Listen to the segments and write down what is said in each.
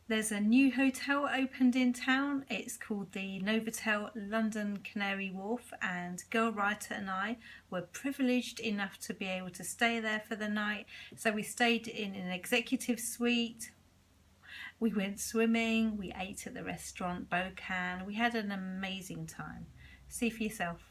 There's a new hotel opened in town. It's called the Novotel London Canary Wharf, and Girlwrighter and I were privileged enough to be able to stay there for the night. So we stayed in an executive suite. We went swimming, we ate at the restaurant Bokan. We had an amazing time. See for yourself.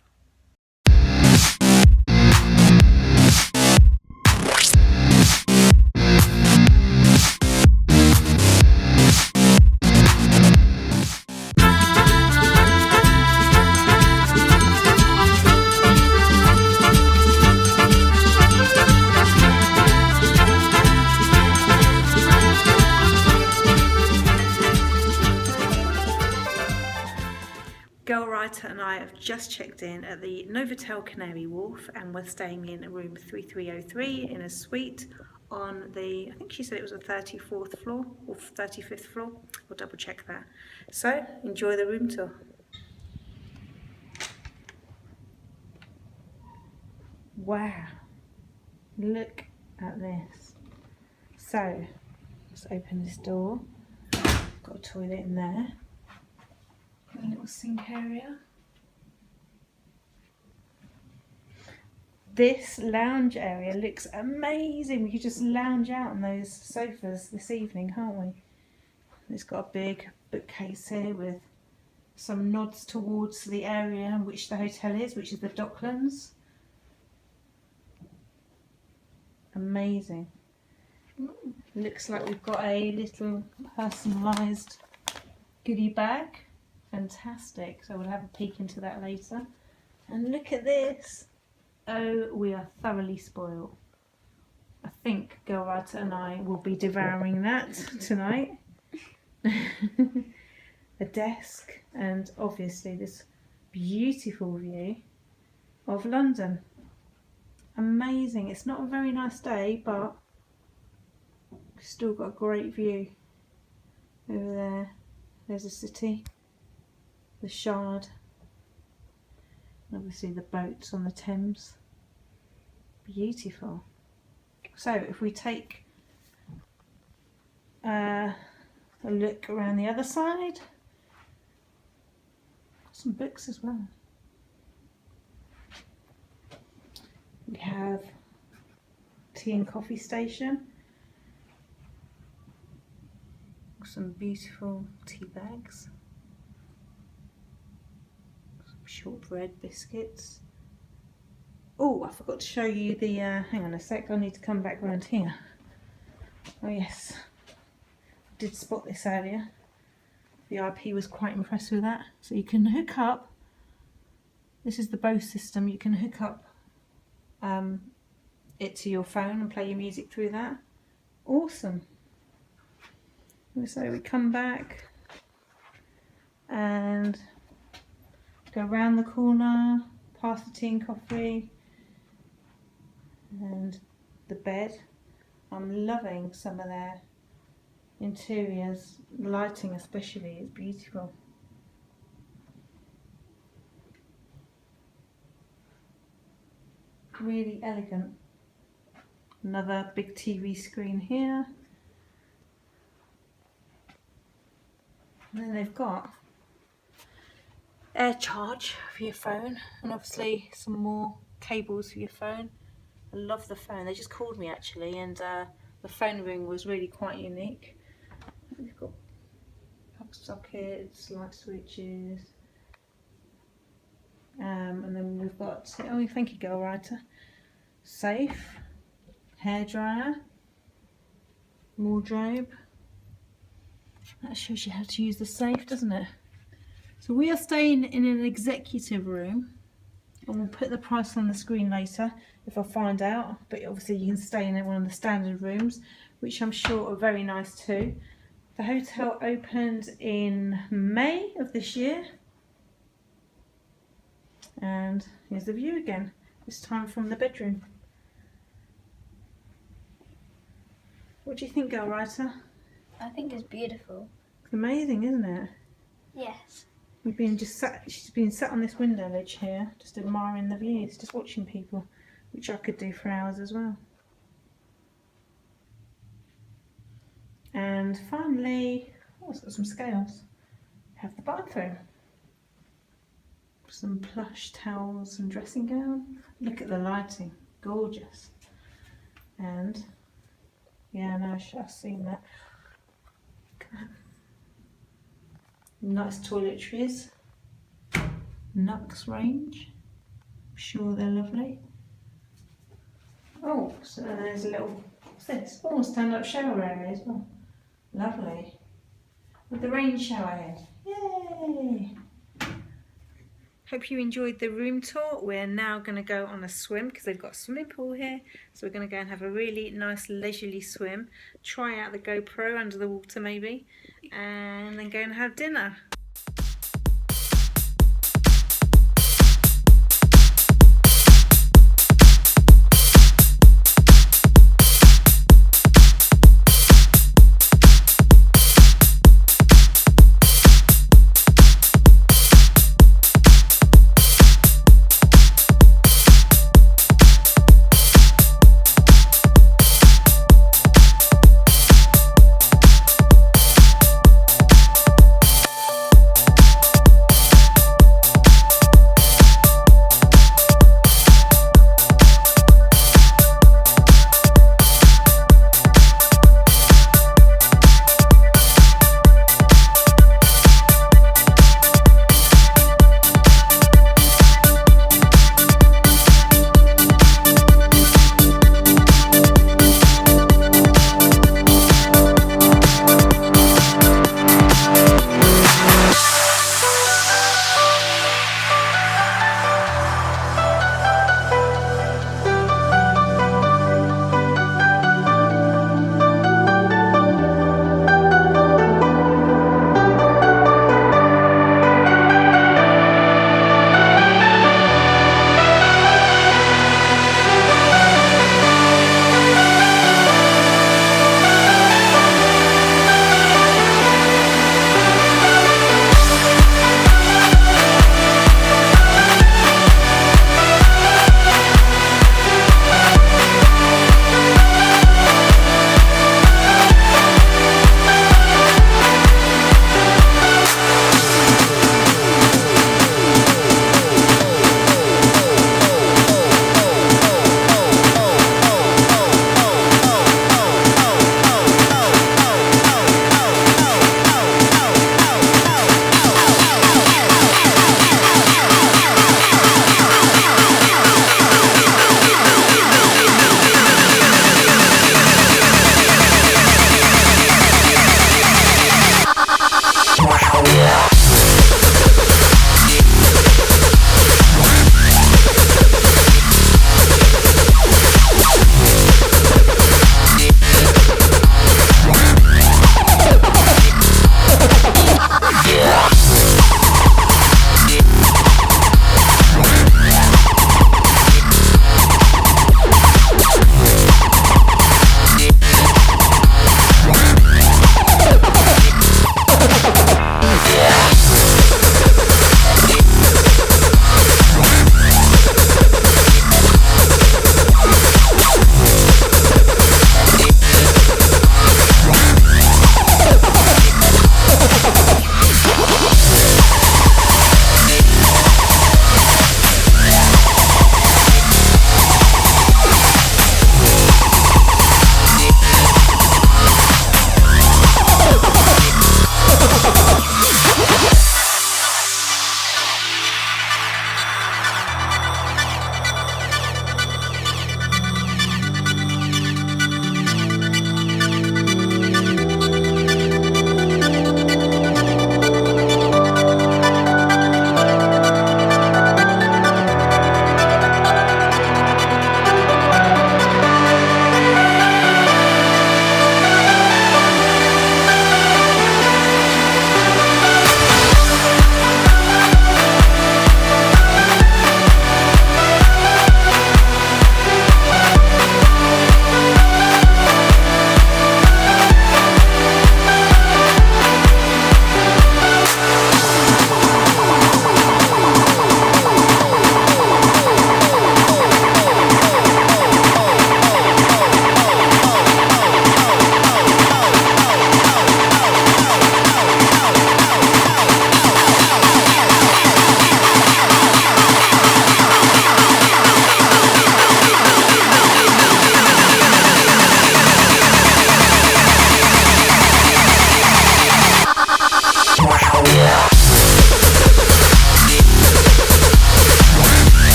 Girlwrighter and I have just checked in at the Novotel Canary Wharf, and we're staying in room 3303 in a suite on the, I think she said it was the 34th floor or 35th floor. We'll double check that. So enjoy the room tour. Wow, look at this. So let's open this door. Got a toilet in there. A little sink area. This lounge area looks amazing. We could just lounge out on those sofas this evening, can't we? It's got a big bookcase here with some nods towards the area in which the hotel is, which is the Docklands. Amazing. Looks like we've got a little personalised goodie bag. Fantastic. So we'll have a peek into that later. And look at this. Oh, we are thoroughly spoiled. I think Girlwrighter and I will be devouring that tonight. A desk and obviously this beautiful view of London. Amazing. It's not a very nice day, but we've still got a great view. Over there, there's a city. The Shard, and obviously the boats on the Thames. Beautiful. So if we take a look around the other side, some books as well. We have tea and coffee station, some beautiful tea bags. Shortbread biscuits. Oh, I forgot to show you the hang on a sec, I need to come back round here. Oh yes, did spot this earlier. The IP was quite impressed with that. So you can hook up, this is the Bose system, you can hook up it to your phone and play your music through that. Awesome. So we come back and go around the corner, past the tea and coffee and the bed. I'm loving some of their interiors, lighting especially is beautiful. Really elegant. Another big TV screen here. And then they've got air charge for your phone, and obviously some more cables for your phone. I love the phone. They just called me actually, and the phone ring was really quite unique. We've got plug sockets, light switches, and then we've got, oh thank you Girlwrighter, safe, hairdryer, wardrobe. That shows you how to use the safe, doesn't it? So we are staying in an executive room, and we'll put the price on the screen later if I find out, but obviously you can stay in one of the standard rooms, which I'm sure are very nice too. The hotel opened in May of this year, and here's the view again, this time from the bedroom. What do you think, Girlwrighter? I think it's beautiful. It's amazing, isn't it? Yes. We've been just sat, she's been sat on this window ledge here, just admiring the views, just watching people, which I could do for hours as well. And finally, Oh, it's got some scales. Have the bathroom. Some plush towels and dressing gown. Look at the lighting, gorgeous. And yeah, no, I've seen that. Nice toiletries. Nux range. I'm sure they're lovely. Oh, so there's a little, what's this? Oh, stand-up shower area as well. Lovely. With the rain shower head. Yay! Hope you enjoyed the room tour. We're now going to go on a swim because they've got a swimming pool here. So we're going to go and have a really nice leisurely swim. Try out the GoPro under the water maybe. And then go and have dinner.